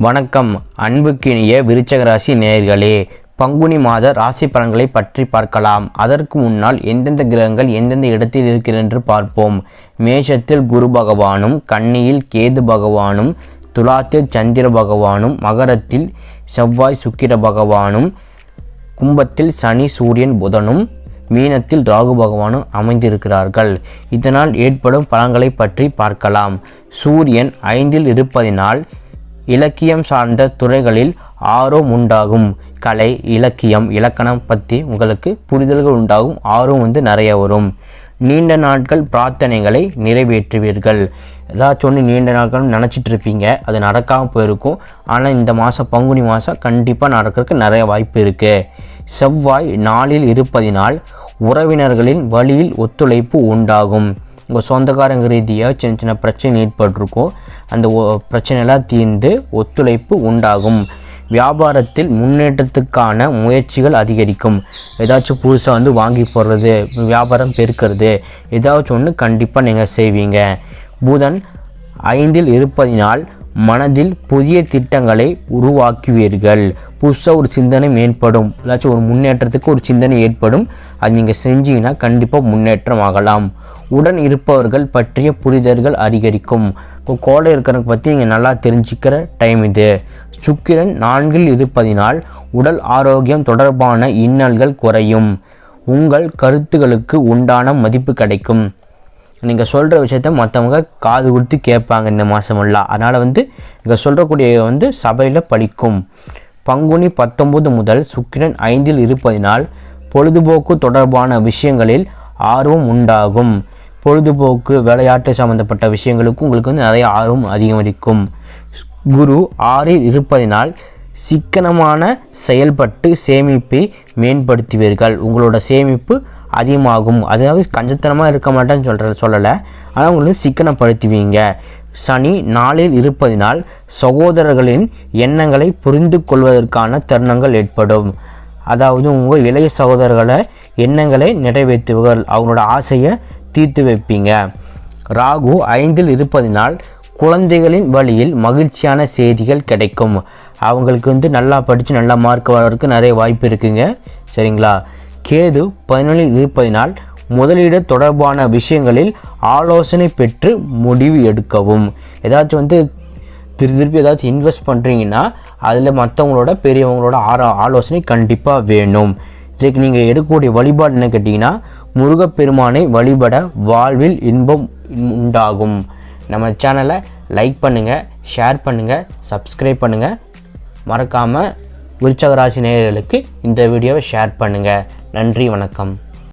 வணக்கம் அன்புக்கினிய விருச்சக ராசி நேயர்களே, பங்குனி மாத ராசி பலன்களை பற்றி பார்க்கலாம். அதற்கு முன்னால் எந்தெந்த கிரகங்கள் எந்தெந்த இடத்தில் இருக்கிறது என்று பார்ப்போம். மேஷத்தில் குரு பகவானும், கன்னியில் கேது பகவானும், துலாத்தில் சந்திர பகவானும், மகரத்தில் செவ்வாய் சுக்கிர பகவானும், கும்பத்தில் சனி சூரியன் புதனும், மீனத்தில் ராகு பகவானும் அமைந்திருக்கிறார்கள். இதனால் ஏற்படும் பலன்களை பற்றி பார்க்கலாம். சூரியன் 5இல் இருப்பதினால் இலக்கியம் சார்ந்த துறைகளில் ஆர்வம் உண்டாகும். கலை, இலக்கியம், இலக்கணம் பற்றி உங்களுக்கு புரிதல்கள் உண்டாகும். ஆர்வம் நிறைய வரும். நீண்ட நாட்கள் பிரார்த்தனைகளை நிறைவேற்றுவீர்கள். ஏதாச்சும் ஒன்று நீண்ட நாட்கள் நினச்சிட்டு இருப்பீங்க, அது நடக்காமல் போயிருக்கும். ஆனால் இந்த மாதம் பங்குனி மாதம் கண்டிப்பாக நடக்கிறதுக்கு நிறைய வாய்ப்பு இருக்குது. செவ்வாய் 4இல் இருப்பதினால் உறவினர்களின் வழியில் ஒத்துழைப்பு உண்டாகும். உங்கள் சொந்தக்காரங்க ரீதியாக சின்ன சின்ன பிரச்சனை ஏற்பட்டிருக்கும். அந்த பிரச்சனையெல்லாம் தீர்ந்து ஒத்துழைப்பு உண்டாகும். வியாபாரத்தில் முன்னேற்றத்துக்கான முயற்சிகள் அதிகரிக்கும். ஏதாச்சும் புதுசாக வாங்கி போடுறது, வியாபாரம் பெருக்கிறது, ஏதாச்சும் ஒன்று கண்டிப்பாக நீங்கள் செய்வீங்க. புதன் 5இல் இருப்பதினால் மனதில் புதிய திட்டங்களை உருவாக்குவீர்கள். புதுசாக ஒரு சிந்தனை மேம்படும். ஏதாச்சும் ஒரு முன்னேற்றத்துக்கு ஒரு சிந்தனை ஏற்படும். அது நீங்கள் செஞ்சீங்கன்னா கண்டிப்பாக முன்னேற்றம் ஆகலாம். உடன் இருப்பவர்கள் பற்றிய புரிதல்கள் அதிகரிக்கும். இப்போ கோடை இருக்கிறத பற்றி நீங்கள் நல்லா தெரிஞ்சுக்கிற டைம் இது. சுக்கிரன் 4இல் இருப்பதினால் உடல் ஆரோக்கியம் தொடர்பான இன்னல்கள் குறையும். உங்கள் கருத்துகளுக்கு உண்டான மதிப்பு கிடைக்கும். நீங்கள் சொல்கிற விஷயத்த மற்றவங்க காது கொடுத்து கேட்பாங்க இந்த மாதமெல்லாம். அதனால் இங்கே சொல்கிறக்கூடிய சபையில் பலிக்கும். பங்குனி 19 முதல் சுக்கிரன் 5இல் இருப்பதினால் பொழுதுபோக்கு தொடர்பான விஷயங்களில் ஆர்வம் உண்டாகும். பொழுதுபோக்கு, விளையாட்டு சம்பந்தப்பட்ட விஷயங்களுக்கும் உங்களுக்கு நிறைய ஆர்வம் அதிகரிக்கும். குரு 6இல் இருப்பதினால் சிக்கனமான செயல்பட்டு சேமிப்பை மேம்படுத்துவீர்கள். உங்களோட சேமிப்பு அதிகமாகும். அதாவது கஞ்சத்தனமாக இருக்க மாட்டேன்னு சொல்லலை, ஆனால் உங்களுக்கு சிக்கனப்படுத்துவீங்க. சனி 4இல் இருப்பதினால் சகோதரர்களின் எண்ணங்களை புரிந்து கொள்வதற்கான தருணங்கள் ஏற்படும். அதாவது உங்கள் இளைய சகோதரர்களை எண்ணங்களை நிறைவேற்றுவீர்கள். அவங்களோட ஆசையை தீர்த்து வைப்பீங்க. ராகு 5இல் இருப்பதினால் குழந்தைகளின் வழியில் மகிழ்ச்சியான செய்திகள் கிடைக்கும். அவங்களுக்கு நல்லா படித்து நல்லா மார்க் வர்றதுக்கு நிறைய வாய்ப்பு இருக்குங்க. சரிங்களா? கேது 11இல் இருப்பதினால் முதலீடு தொடர்பான விஷயங்களில் ஆலோசனை பெற்று முடிவு எடுக்கவும். ஏதாச்சும் திருப்பி ஏதாச்சும் இன்வெஸ்ட் பண்ணுறீங்கன்னா அதில் மற்றவங்களோட பெரியவங்களோட ஆலோசனை கண்டிப்பாக வேணும். இதுக்கு நீங்கள் எடுக்கக்கூடிய வழிபாடு என்ன கேட்டிங்கன்னா, முருகப்பெருமானை வழிபட வாழ்வில் இன்பம் உண்டாகும். நம்ம சேனலை லைக் பண்ணுங்கள், ஷேர் பண்ணுங்கள், சப்ஸ்கிரைப் பண்ணுங்கள். மறக்காமல் விருச்சக ராசி நேயர்களுக்கு இந்த வீடியோவை ஷேர் பண்ணுங்கள். நன்றி, வணக்கம்.